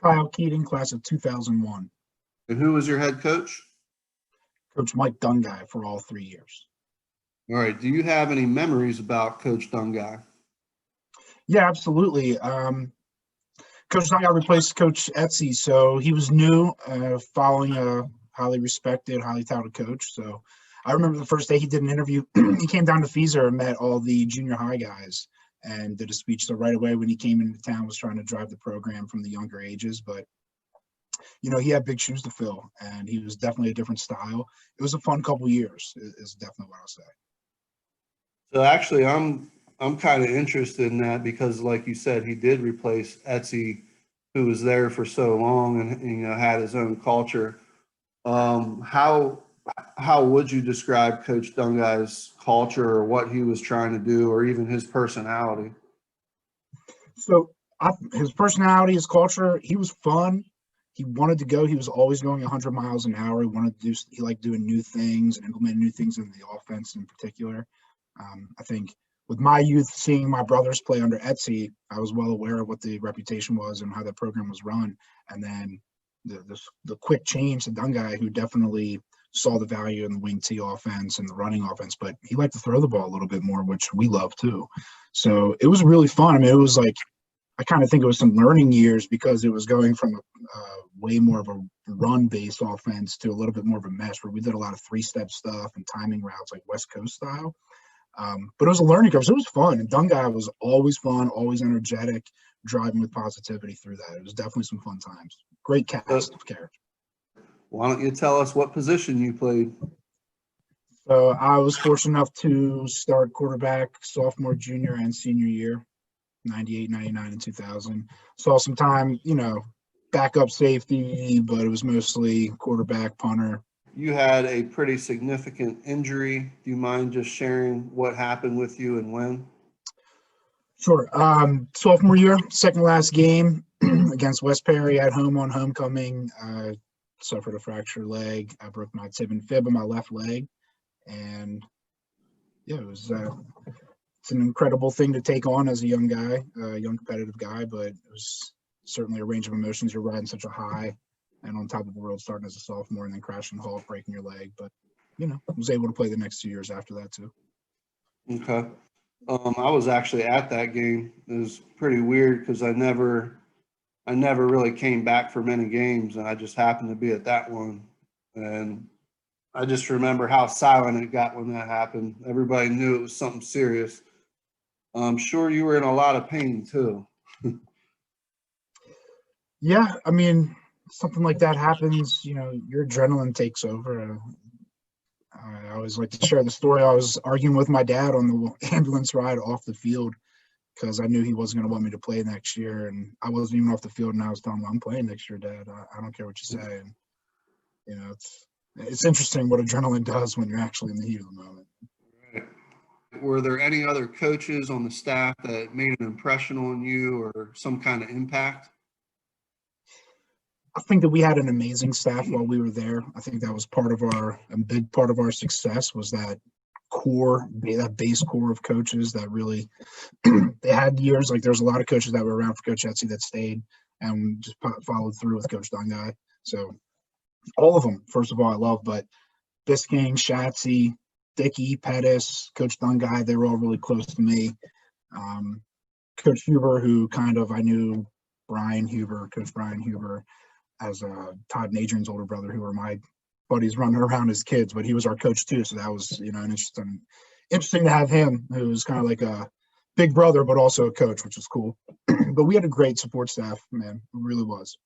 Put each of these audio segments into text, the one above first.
Kyle Keating, class of 2001. And who was your head coach? Coach Mike Dungai for all 3 years. All right. Do you have any memories about Coach Dungai? Yeah, absolutely. Coach Dungai replaced Coach Etsy, so he was new, following a highly respected, highly touted coach. So I remember the first day he did an interview, he came down to Feezer and met all the junior high guys and did a speech. So right away when he came into town, was trying to drive the program from the younger ages. But, he had big shoes to fill, and he was definitely a different style. It was a fun couple years, is definitely what I'll say. So actually, I'm kind of interested in that because, like you said, he did replace Etsy, who was there for so long and had his own culture. How would you describe Coach Dungai's culture, or what he was trying to do, or even his personality? So his personality, his culture, he was fun. He wanted to go. He was always going 100 miles an hour. He liked doing new things and implementing new things in the offense in particular. I think with my youth, seeing my brothers play under Etsy, I was well aware of what the reputation was and how that program was run. And then the quick change to Dungai, who definitely saw the value in the wing T offense and the running offense, but he liked to throw the ball a little bit more, which we love too. So it was really fun. I mean, it was like, I kind of think it was some learning years because it was going from way more of a run-based offense to a little bit more of a mesh where we did a lot of three-step stuff and timing routes like West Coast style. But it was a learning curve, so it was fun. And Dungai was always fun, always energetic, driving with positivity through that. It was definitely some fun times. Great cast of characters. Why don't you tell us what position you played? So I was fortunate enough to start quarterback sophomore, junior, and senior year, 98, 99, and 2000. Saw some time, backup safety, but it was mostly quarterback, punter. You had a pretty significant injury. Do you mind just sharing what happened with you and when? Sure. Sophomore year, second last game against West Perry at home on homecoming. Suffered a fractured leg. I broke my tib and fib on my left leg. And yeah, it's an incredible thing to take on as a young guy, a young competitive guy, but it was certainly a range of emotions. You're riding such a high and on top of the world starting as a sophomore and then crashing the halt, breaking your leg. But, was able to play the next 2 years after that too. Okay. I was actually at that game. It was pretty weird because I never really came back for many games, and I just happened to be at that one. And I just remember how silent it got when that happened. Everybody knew it was something serious. I'm sure you were in a lot of pain too. Yeah, I mean, something like that happens, your adrenaline takes over. I always like to share the story. I was arguing with my dad on the ambulance ride off the field because I knew he wasn't going to want me to play next year, and I wasn't even off the field, and I was telling him, I'm playing next year, Dad. I don't care what you say. And, it's interesting what adrenaline does when you're actually in the heat of the moment. Right. Were there any other coaches on the staff that made an impression on you or some kind of impact? I think that we had an amazing staff while we were there. I think that was a big part of our success was that base core of coaches that really, they had years, like there's a lot of coaches that were around for Coach Etsy that stayed and just followed through with Coach Dungai. So all of them, first of all, I love, but Bisking, Shatsy, Dickey, Pettis, Coach Dungai, they were all really close to me. Coach Huber, who I knew Coach Brian Huber, as Todd and Adrian's older brother, who were my buddies running around as kids, but he was our coach too. So that was, an interesting to have him, who was kind of like a big brother, but also a coach, which was cool. But we had a great support staff, man. It really was.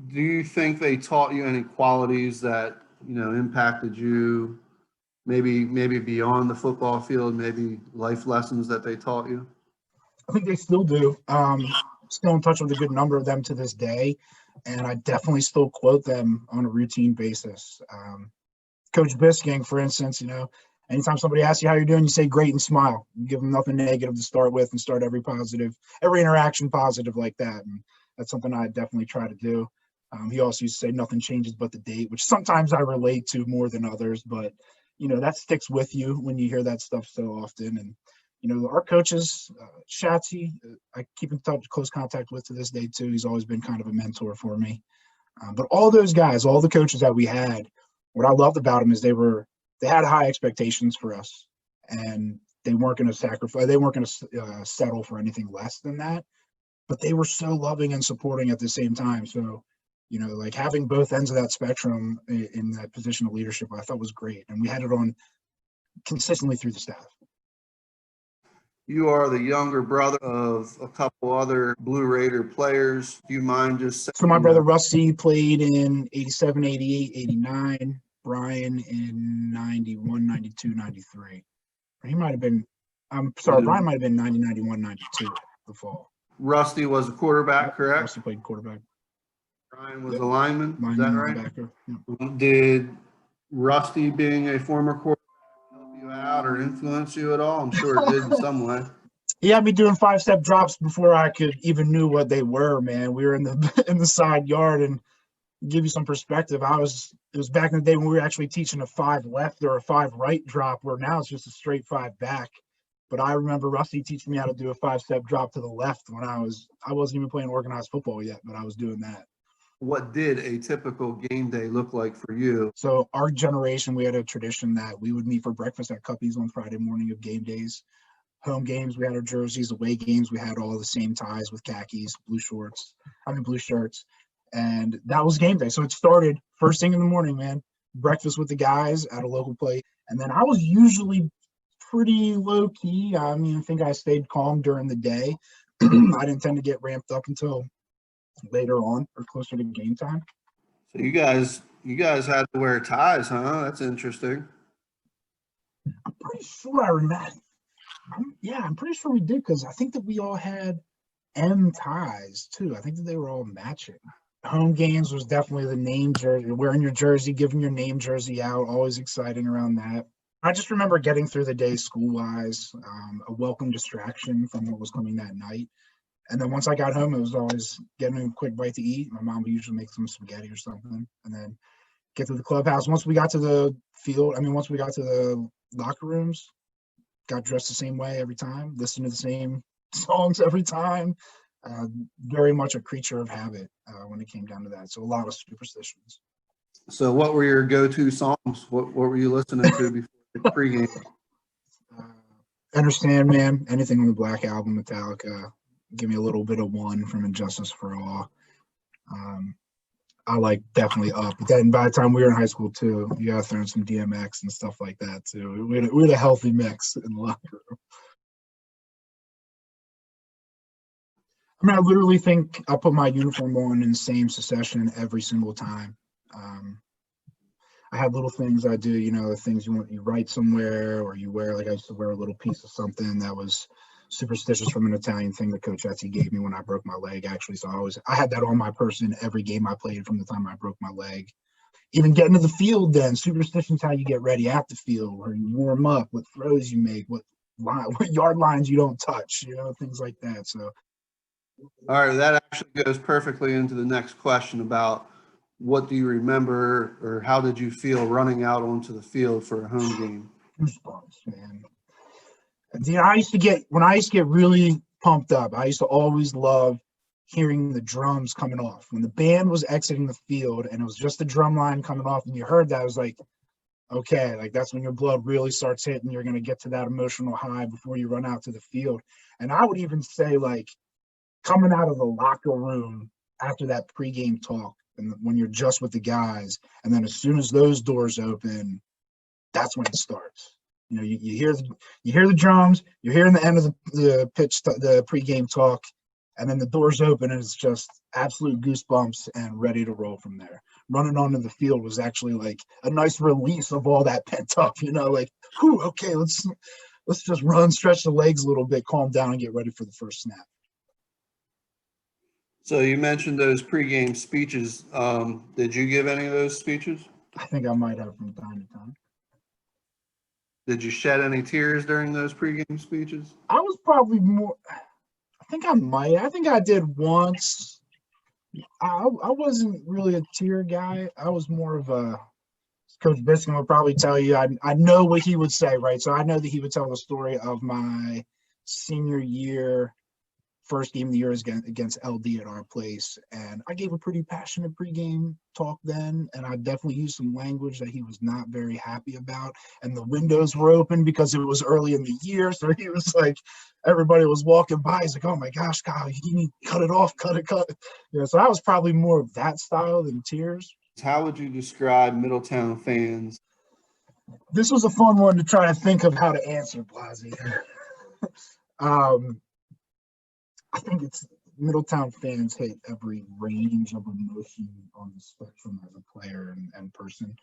Do you think they taught you any qualities that, impacted you, maybe beyond the football field, maybe life lessons that they taught you? I think they still do. Still in touch with a good number of them to this day, and I definitely still quote them on a routine basis. Coach Bisking, for instance, anytime somebody asks you how you're doing, you say great and smile. You give them nothing negative to start with and start every interaction positive like that, and that's something I definitely try to do. He also used to say nothing changes but the date, which sometimes I relate to more than others, but that sticks with you when you hear that stuff so often. And our coaches, Shatsy, I keep in touch, close contact with to this day too. He's always been kind of a mentor for me. But all those guys, all the coaches that we had, what I loved about them is they had high expectations for us, and they weren't going to sacrifice. They weren't going to settle for anything less than that. But they were so loving and supporting at the same time. So, like having both ends of that spectrum in that position of leadership, I thought was great, and we had it on consistently through the staff. You are the younger brother of a couple other Blue Raider players. Do you mind just saying? So my brother Rusty played in 87, 88, 89, Brian in 91, 92, 93. He might have been, I'm sorry, Brian might have been 90, 91, 92 the fall. Rusty was a quarterback, correct? Rusty played quarterback. Brian was a lineman. Is that right? Linebacker. Yep. Did Rusty being a former quarterback help you out or influence you at all? I'm sure it did in some way. He had me doing 5-step drops before I could even knew what they were, man. We were in the side yard, and give you some perspective. It was back in the day when we were actually teaching a 5 left or a 5 right drop, where now it's just a straight 5 back. But I remember Rusty teaching me how to do a 5-step drop to the left when I wasn't even playing organized football yet, but I was doing that. What did a typical game day look like for you? So our generation, we had a tradition that we would meet for breakfast at Cuppy's on Friday morning of game days. Home games, we had our jerseys. Away games, we had all the same ties with khakis, blue shirts. And that was game day. So it started first thing in the morning, man. Breakfast with the guys at a local place. And then I was usually pretty low key. I mean, I think I stayed calm during the day. I didn't tend to get ramped up until later on or closer to game time. So you guys had to wear ties, huh? That's interesting. I'm pretty sure I remember. I'm pretty sure we did, because I think that we all had M ties too. I think that they were all matching. Home games was definitely the name jersey, wearing your jersey, giving your name jersey out, always exciting around that. I just remember getting through the day school-wise, a welcome distraction from what was coming that night. And then once I got home, it was always getting a quick bite to eat. My mom would usually make some spaghetti or something, and then get to the clubhouse. Once we got to the field, once we got to the locker rooms, got dressed the same way every time, listened to the same songs every time. Very much a creature of habit when it came down to that. So a lot of superstitions. So what were your go-to songs? What were you listening to before the pregame? Understand, man. Anything on the Black Album, Metallica. Give me a little bit of One from Injustice for All. I like definitely Up. But then by the time we were in high school too, you gotta throw in some DMX and stuff like that too. We had a healthy mix in the locker room. I mean, I literally think I put my uniform on in the same succession every single time. I had little things I do, things you write somewhere, or you wear, like I used to wear a little piece of something that was superstitious from an Italian thing that Coach Etsy gave me when I broke my leg, actually. So I had that on my person every game I played from the time I broke my leg. Even getting to the field, then superstition's how you get ready at the field, where you warm up, what throws you make, what yard lines you don't touch, things like that. So. All right, that actually goes perfectly into the next question about what do you remember, or how did you feel running out onto the field for a home game? Goosebumps, man. When I used to get really pumped up, I used to always love hearing the drums coming off. When the band was exiting the field and it was just the drum line coming off and you heard that, it was like, okay, like that's when your blood really starts hitting. You're going to get to that emotional high before you run out to the field. And I would even say, like, coming out of the locker room after that pregame talk, and when you're just with the guys, and then as soon as those doors open, that's when it starts. You hear the drums, you're hearing the end of the pitch, the pregame talk, and then the doors open, and it's just absolute goosebumps and ready to roll from there. Running onto the field was actually like a nice release of all that pent up, like, whew, okay, let's just run, stretch the legs a little bit, calm down, and get ready for the first snap. So you mentioned those pregame speeches. Did you give any of those speeches? I think I might have from time to time. Did you shed any tears during those pregame speeches? I was probably more. I think I might. I think I did once. I wasn't really a tear guy. I was more of a Coach Biskin would probably tell you, I know what he would say, right? So I know that he would tell the story of my senior year, first game of the year against LD at our place. And I gave a pretty passionate pregame talk then. And I definitely used some language that he was not very happy about. And the windows were open because it was early in the year. So he was like, everybody was walking by. He's like, oh my gosh, Kyle, you need to cut it off, cut it. Yeah, so I was probably more of that style than Tears. How would you describe Middletown fans? This was a fun one to try to think of how to answer, Blasey. I think it's Middletown fans hit every range of emotion on the spectrum as a player and person.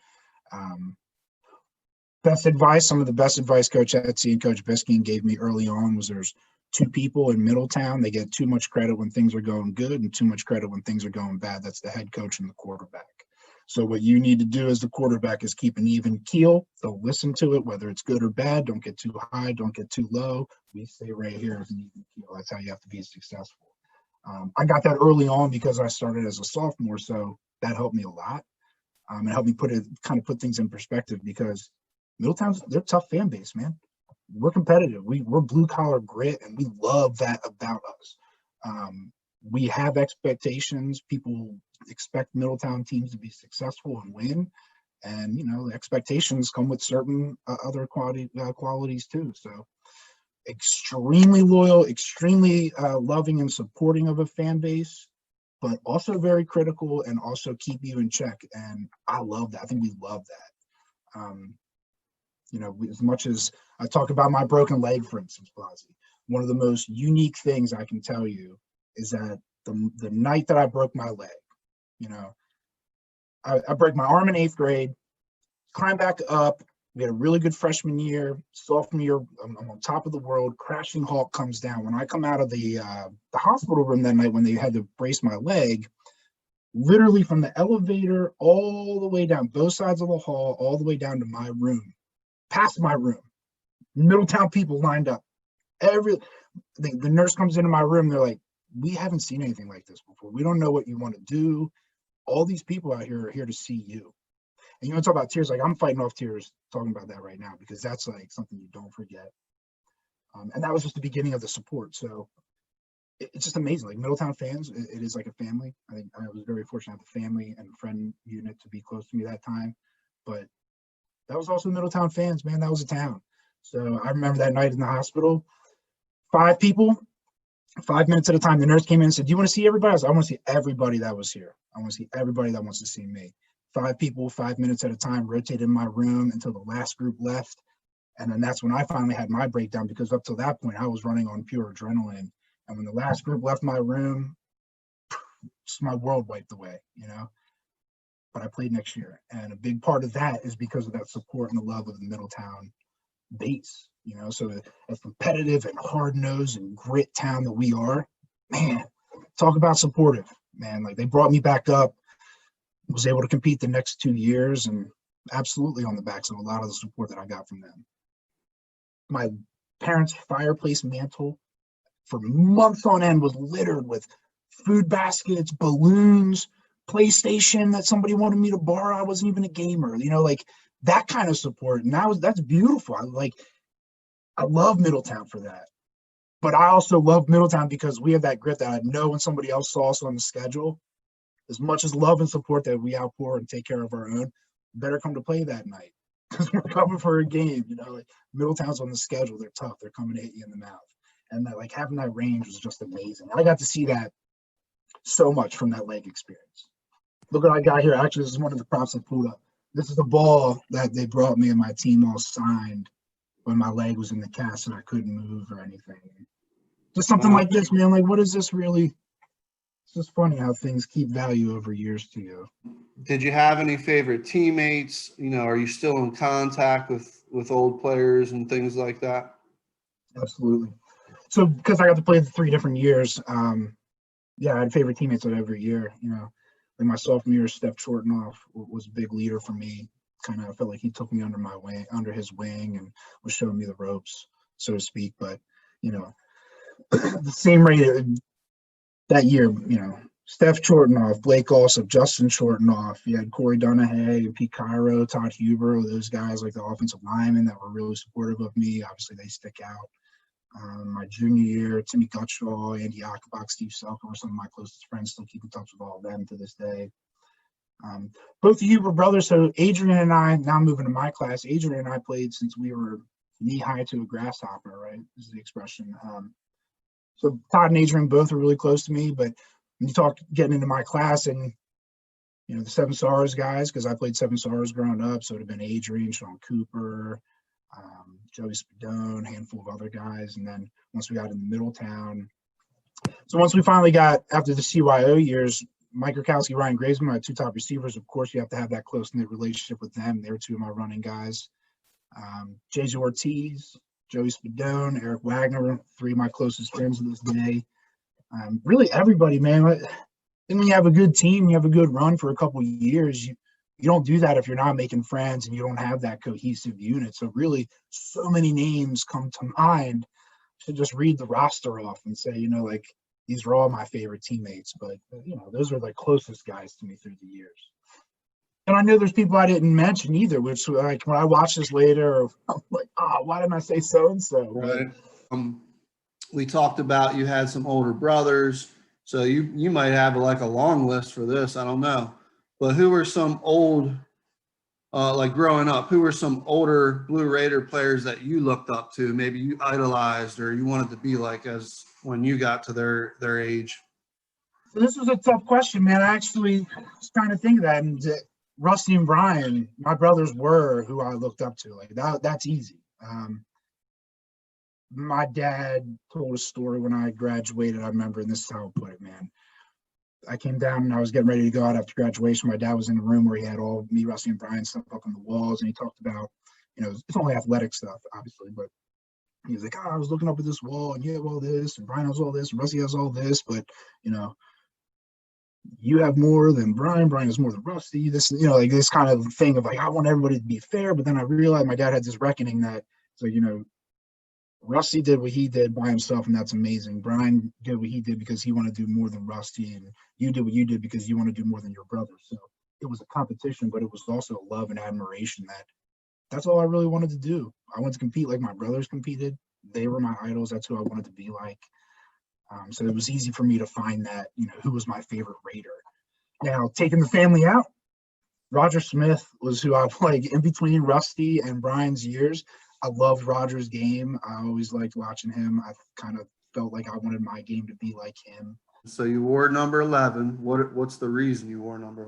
Best advice, some of the best advice Coach Etsy and Coach Biskin gave me early on was there's two people in Middletown. They get too much credit when things are going good and too much credit when things are going bad. That's the head coach and the quarterback. So what you need to do as the quarterback is keep an even keel. Don't listen to it, whether it's good or bad. Don't get too high. Don't get too low. We stay right here as an even keel. That's how you have to be successful. I got that early on because I started as a sophomore, so that helped me a lot. It helped me put things in perspective because they're a tough fan base, man. We're competitive. We're blue collar grit, and we love that about us. We have expectations. People expect Middletown teams to be successful and win. And, the expectations come with certain other qualities too. So extremely loyal, extremely loving and supporting of a fan base, but also very critical and also keep you in check. And I love that. I think we love that. As much as I talk about my broken leg, for instance, Blasey, one of the most unique things I can tell you is that the night that I broke my leg, I break my arm in 8th grade, climb back up. We had a really good freshman year. Sophomore year, I'm on top of the world. Crashing halt comes down. When I come out of the hospital room that night when they had to brace my leg, literally from the elevator all the way down, both sides of the hall, all the way down to my room, past my room, Middletown people lined up. The nurse comes into my room. They're like, we haven't seen anything like this before. We don't know what you want to do. All these people out here are here to see you. And you want to talk about tears, like I'm fighting off tears talking about that right now because that's like something you don't forget. And that was just the beginning of the support. So it's just amazing. Like Middletown fans, it is like a family. I think I was very fortunate to have the family and friend unit to be close to me that time. But that was also Middletown fans, man. That was a town. So I remember that night in the hospital, 5 people, 5 minutes at a time. The nurse came in and said, do you want to see everybody? I was like, I want to see everybody that was here. I want to see everybody that wants to see me. 5 people, 5 minutes at a time, rotated in my room until the last group left. And then that's when I finally had my breakdown because up to that point, I was running on pure adrenaline. And when the last group left my room, just my world wiped away, But I played next year. And a big part of that is because of that support and the love of the Middletown base, So as competitive and hard-nosed and grit town that we are, man, talk about supportive, man. Like they brought me back up, was able to compete the next 2 years and absolutely on the backs of a lot of the support that I got from them. My parents' fireplace mantle for months on end was littered with food baskets, balloons, PlayStation that somebody wanted me to borrow. I wasn't even a gamer, like that kind of support. And that's beautiful. I love Middletown for that. But I also love Middletown because we have that grit that I know when somebody else saw us on the schedule, as much as love and support that we outpour and take care of our own, better come to play that night because we're coming for a game. Like Middletown's on the schedule. They're tough. They're coming to hit you in the mouth. And that, like having that range was just amazing. I got to see that so much from that leg experience. Look what I got here. Actually, this is one of the props I pulled up. This is the ball that they brought me and my team all signed when my leg was in the cast and I couldn't move or anything. Just something like this, man. Like, what is this really? It's just funny how things keep value over years to you. Did you have any favorite teammates? Are you still in contact with old players and things like that? Absolutely. So because I got to play the 3 different years, I had favorite teammates of every year. Like my sophomore year, Steph Shortenoff was a big leader for me. Kind of felt like he took me under his wing and was showing me the ropes, so to speak. But the same rate that year, Steph Chortenoff, Blake Alsop, Justin Chortenoff. You had Corey Dunahay, Pete Cairo, Todd Huber, those guys like the offensive linemen that were really supportive of me. Obviously, they stick out. My junior year, Timmy Gutschall, Andy Achenbach, Steve Selker were some of my closest friends. Still keep in touch with all of them to this day. Both the Huber brothers, so Adrian and I, now moving to my class, Adrian and I played since we were knee-high to a grasshopper, right, is the expression. So Todd and Adrian both are really close to me, but when you talk getting into my class and, you know, the Seven Stars guys, because I played Seven Stars growing up, so it would have been Adrian, Sean Cooper, Joey Spadone, a handful of other guys. And then once we got into Middletown, so once we finally got, after the CYO years, Mike Rakowski, Ryan Gravesman, my two top receivers, of course, you have to have that close-knit relationship with them. They were two of my running guys. Jay Ortiz, Joey Spadone, Eric Wagner, three of my closest friends to this day. Really everybody, man. And when you have a good team, you have a good run for a couple of years, you don't do that if you're not making friends and you don't have that cohesive unit. So really, so many names come to mind to just read the roster off and say, you know, like, these are all my favorite teammates, but, you know, those are the closest guys to me through the years. And I know there's people I didn't mention either, which, like, when I watch this later, I'm like, why didn't I say so-and-so? Right. We talked about you had some older brothers, so you might have like a long list for this. I don't know. But who were some old, like growing up, who were some older Blue Raider players that you looked up to, maybe you idolized or you wanted to be like as when you got to their age? So this was a tough question, man. I actually was trying to think of that. And Rusty and Brian, my brothers, were who I looked up to. Like that's easy. My dad told a story when I graduated. I remember, and this is how I'll put it, man. I came down and I was getting ready to go out after graduation. My dad was in the room where he had all me, Rusty, and Brian stuff up on the walls, and he talked about, you know, it's only athletic stuff, obviously, but he was like, I was looking up at this wall, and you have all this, and Brian has all this, and Rusty has all this, but, you know, you have more than Brian. Brian has more than Rusty. This, you know, like this kind of thing of like, I want everybody to be fair, but then I realized my dad had this reckoning that, so, you know, Rusty did what he did by himself, and that's amazing. Brian did what he did because he wanted to do more than Rusty, and you did what you did because you want to do more than your brother. So it was a competition, but it was also love and admiration that's all I really wanted to do. I wanted to compete like my brothers competed. They were my idols. That's who I wanted to be like. So it was easy for me to find that, you know, who was my favorite Raider. Now, taking the family out, Roger Smith was who I like in between Rusty and Brian's years. I loved Roger's game. I always liked watching him. I kind of felt like I wanted my game to be like him. So you wore number 11. What's the reason you wore number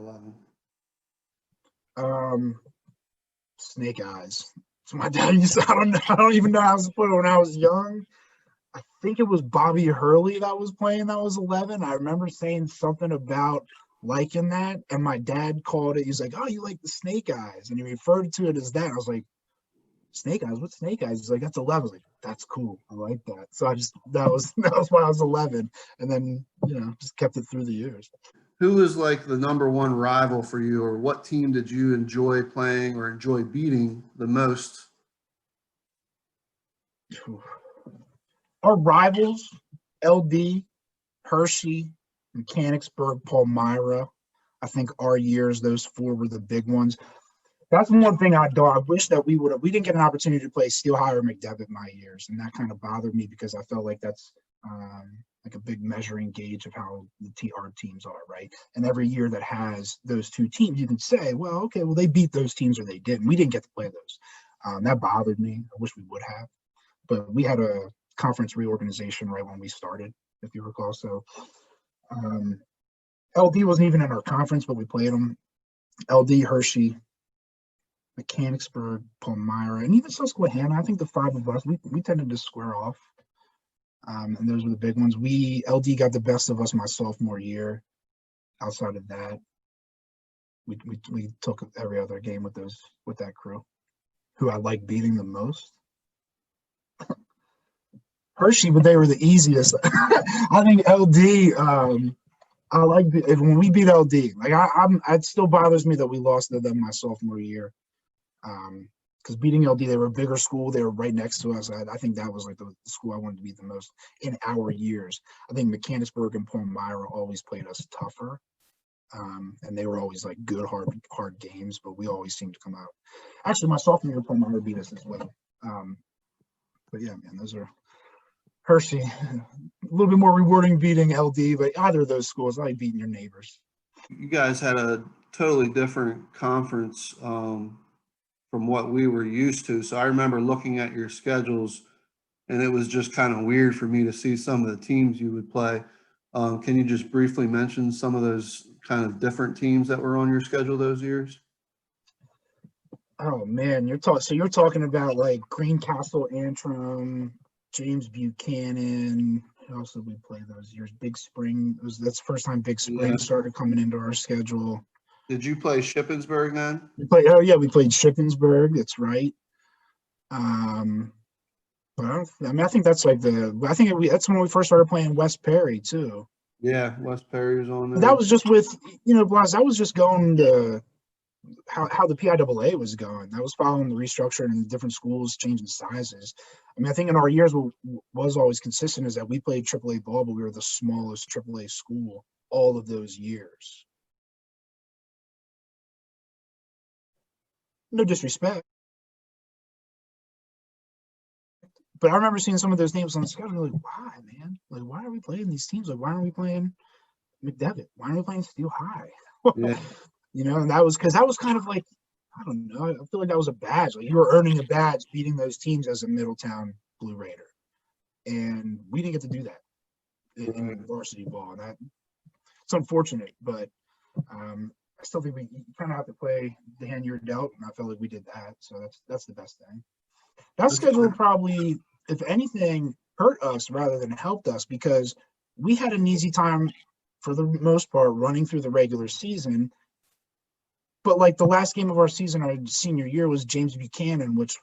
11? Snake eyes. So my dad used to, I don't even know how to put it when I was young. I think it was Bobby Hurley that was playing that was 11. I remember saying something about liking that, and my dad called it. He's like, oh, you like the snake eyes, and he referred to it as that. I was like, snake eyes? What's snake eyes? He's like, that's 11. I was like, that's cool. I like that. So that was why I was 11, and then, you know, just kept it through the years. Who was like the number one rival for you, or what team did you enjoy playing or enjoy beating the most? Our rivals, LD, Hershey, Mechanicsburg, Palmyra. I think our years, those four were the big ones. That's one thing I wish that we didn't get an opportunity to play Steel High or McDevitt my years. And that kind of bothered me because I felt like that's like a big measuring gauge of how our teams are, right? And every year that has those two teams, you can say, well, okay, well, they beat those teams or they didn't. We didn't get to play those. That bothered me. I wish we would have. But we had a conference reorganization right when we started, if you recall. So LD wasn't even in our conference, but we played them. LD, Hershey, Mechanicsburg, Palmyra, and even Susquehanna. I think the five of us, we tended to square off. And those were the big ones. LD got the best of us my sophomore year. Outside of that, we took every other game with that crew. Who I like beating the most? Hershey, but they were the easiest. I think LD. I like when we beat LD. Like it still bothers me that we lost to them my sophomore year. because beating LD, they were a bigger school. They were right next to us. I think that was like the school I wanted to beat the most in our years. I think Mechanicsburg and Palmyra always played us tougher. And they were always like good, hard games, but we always seemed to come out. Actually, my sophomore year, Palmyra beat us as well. But yeah, man, those are Hershey. A little bit more rewarding beating LD, but either of those schools, I like beating your neighbors. You guys had a totally different conference from what we were used to. So I remember looking at your schedules, and it was just kind of weird for me to see some of the teams you would play. Can you just briefly mention some of those kind of different teams that were on your schedule those years? Oh man, you're talking about like Greencastle, Antrim, James Buchanan. Who else did we play those years? Big Spring. That's the first time Big Spring started coming into our schedule. Did you play Shippensburg then? We played Shippensburg. That's right. But I think that's like that's when we first started playing West Perry too. Yeah, West Perry was on there. That was just with Blas. That was just going to how the PIAA was going. That was following the restructuring and the different schools changing sizes. I mean, I think in our years what was always consistent is that we played AAA ball, but we were the smallest AAA school all of those years. No disrespect, but I remember seeing some of those names on the schedule. Like, why, man? Like, why are we playing these teams? Like, why aren't we playing McDevitt? Why aren't we playing Steel High? Yeah. And that was because that was kind of like, I don't know. I feel like that was a badge. Like you were earning a badge beating those teams as a Middletown Blue Raider, and we didn't get to do that in varsity ball. And it's unfortunate, but I still think we kind of have to play the hand you're dealt, and I felt like we did that. So that's the best thing. That schedule probably, if anything, hurt us rather than helped us because we had an easy time for the most part running through the regular season. But like the last game of our season, our senior year, was James Buchanan, which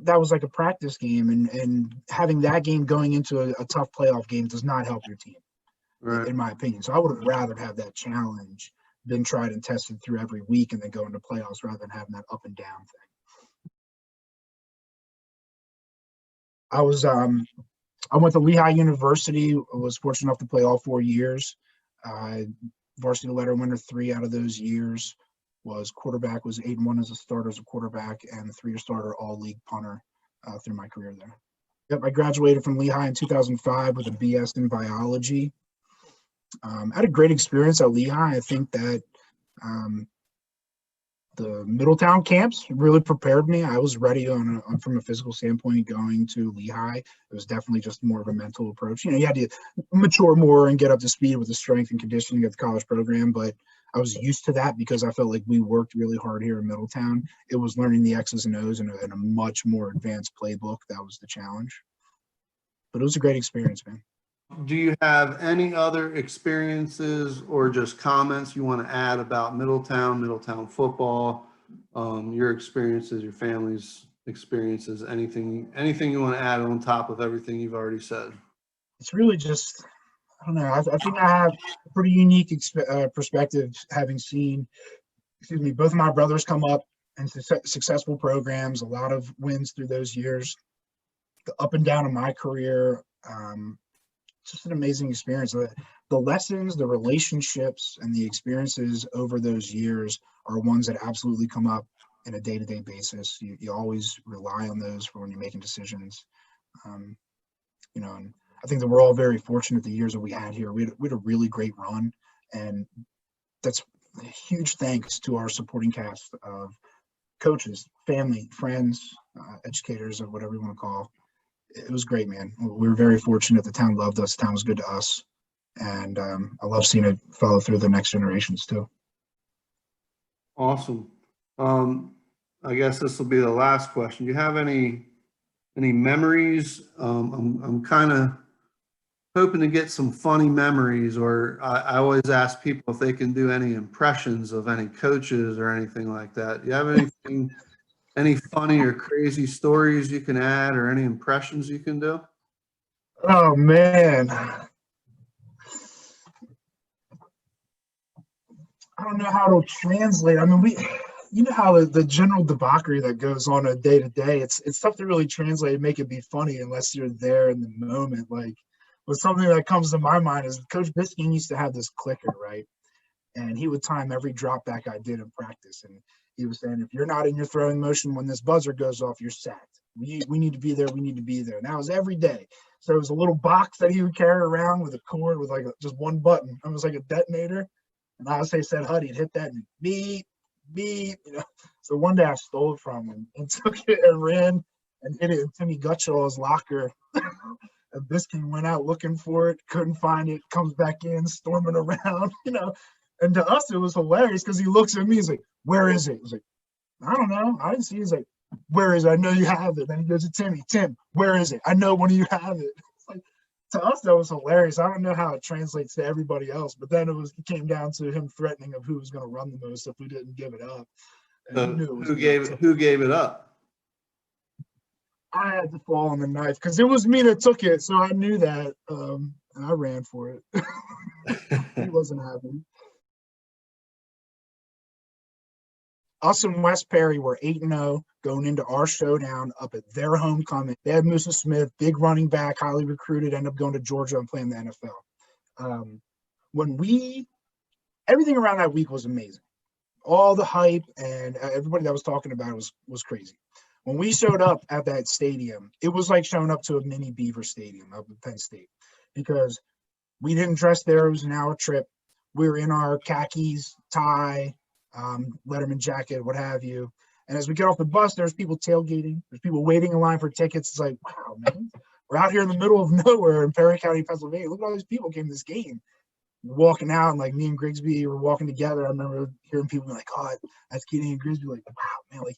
that was like a practice game, and having that game going into a tough playoff game does not help your team, in my opinion. So I would have rather have that challenge than tried and tested through every week and then go into playoffs rather than having that up and down thing. I went to Lehigh University. I was fortunate enough to play all 4 years. Varsity letter winner 3 out of those years. Was 8-1 as a starter as a quarterback and 3-year starter all league punter through my career there. Yep, I graduated from Lehigh in 2005 with a BS in biology. I had a great experience at Lehigh. I think that the Middletown camps really prepared me. I was ready from a physical standpoint going to Lehigh. It was definitely just more of a mental approach. You had to mature more and get up to speed with the strength and conditioning of the college program, but I was used to that because I felt like we worked really hard here in Middletown. It was learning the X's and O's in a much more advanced playbook. That was the challenge. But it was a great experience, man. Do you have any other experiences or just comments you want to add about Middletown football, your experiences, your family's experiences, anything you want to add on top of everything you've already said? It's really just, I don't know. I think I have a pretty unique perspective having seen, both of my brothers come up in successful programs, a lot of wins through those years, the up and down of my career. Just an amazing experience. The lessons, the relationships, and the experiences over those years are ones that absolutely come up on a day-to-day basis. You always rely on those for when you're making decisions. And I think that we're all very fortunate the years that we had here. We had a really great run, and that's a huge thanks to our supporting cast of coaches, family, friends, educators, or whatever you want to call. It was great, man. We were very fortunate. The town loved us. The town was good to us. And I love seeing it follow through the next generations too. Awesome. I guess this will be the last question. Do you have any memories? I'm kind of hoping to get some funny memories, or I always ask people if they can do any impressions of any coaches or anything like that. Do you have anything? Any funny or crazy stories you can add or any impressions you can do? Oh, man. I don't know how to translate. I mean, you know how the general debauchery that goes on a day to day, it's tough to really translate and make it be funny unless you're there in the moment. Like, but something that comes to my mind is Coach Biskin used to have this clicker, right? And he would time every drop back I did in practice. And he was saying, if you're not in your throwing motion when this buzzer goes off, you're sacked. We need to be there. We need to be there. And that was every day. So it was a little box that he would carry around with a cord with like just one button. It was like a detonator. And I would say, said Hud, he'd hit that and beep, beep, you know. So one day I stole it from him and took it and ran and hit it in Timmy Gutshaw's locker. And Biskin went out looking for it, couldn't find it, comes back in, storming around, you know. And to us, it was hilarious because he looks at me, he's like, where is it? He's like, I don't know. I didn't see it. He's like, where is it? I know you have it. Then he goes to Timmy, Tim, where is it? I know one of you have it. It's like, to us, that was hilarious. I don't know how it translates to everybody else, but then it came down to him threatening of who was going to run the most if we didn't give it up. And Who gave it up? I had to fall on the knife because it was me that took it, so I knew that, and I ran for it. He wasn't happy. Us and West Perry were 8-0 going into our showdown up at their homecoming. They had Musa Smith, big running back, highly recruited, ended up going to Georgia and playing the NFL. Everything around that week was amazing. All the hype and everybody that was talking about it was crazy. When we showed up at that stadium, it was like showing up to a mini Beaver Stadium up in Penn State because we didn't dress there. It was an hour trip. We were in our khakis, tie, Letterman jacket, what have you. And as we get off the bus, there's people tailgating. There's people waiting in line for tickets. It's like, wow, man, we're out here in the middle of nowhere in Perry County, Pennsylvania. Look at all these people came to this game. We're walking out, and like me and Grigsby were walking together. I remember hearing people be like, oh, that's Keating and Grigsby. Like, wow, man, like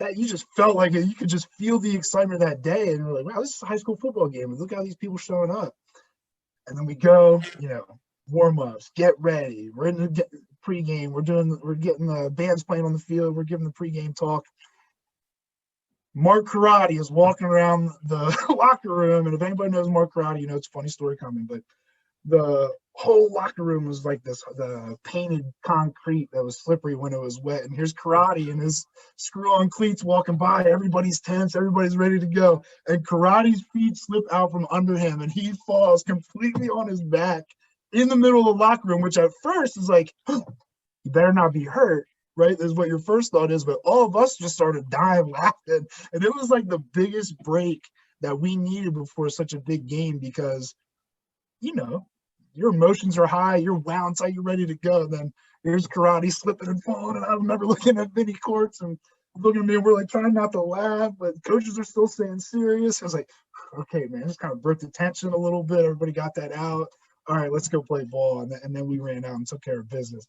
that. You just felt like it. You could just feel the excitement of that day. And we're like, wow, this is a high school football game. And look at all these people showing up. And then we go, warm-ups, get ready. We're in the pregame. We're getting the bands playing on the field. We're giving the pregame talk. Mark Karate is walking around the locker room, and if anybody knows Mark Karate, it's a funny story coming, but the whole locker room was like the painted concrete that was slippery when it was wet. And here's Karate and his screw-on cleats walking by. Everybody's tense. Everybody's ready to go. And Karate's feet slip out from under him, and he falls completely on his back in the middle of the locker room, which at first is like, oh, you better not be hurt, right? That's what your first thought is. But all of us just started dying laughing. And it was like the biggest break that we needed before such a big game because, your emotions are high, you're wound tight, you're ready to go. And then here's Karate slipping and falling. And I remember looking at Vinny Courts and looking at me, and we're like trying not to laugh, but coaches are still staying serious. I was like, okay, man, just kind of broke the tension a little bit. Everybody got that out. All right, let's go play ball. And then we ran out and took care of business.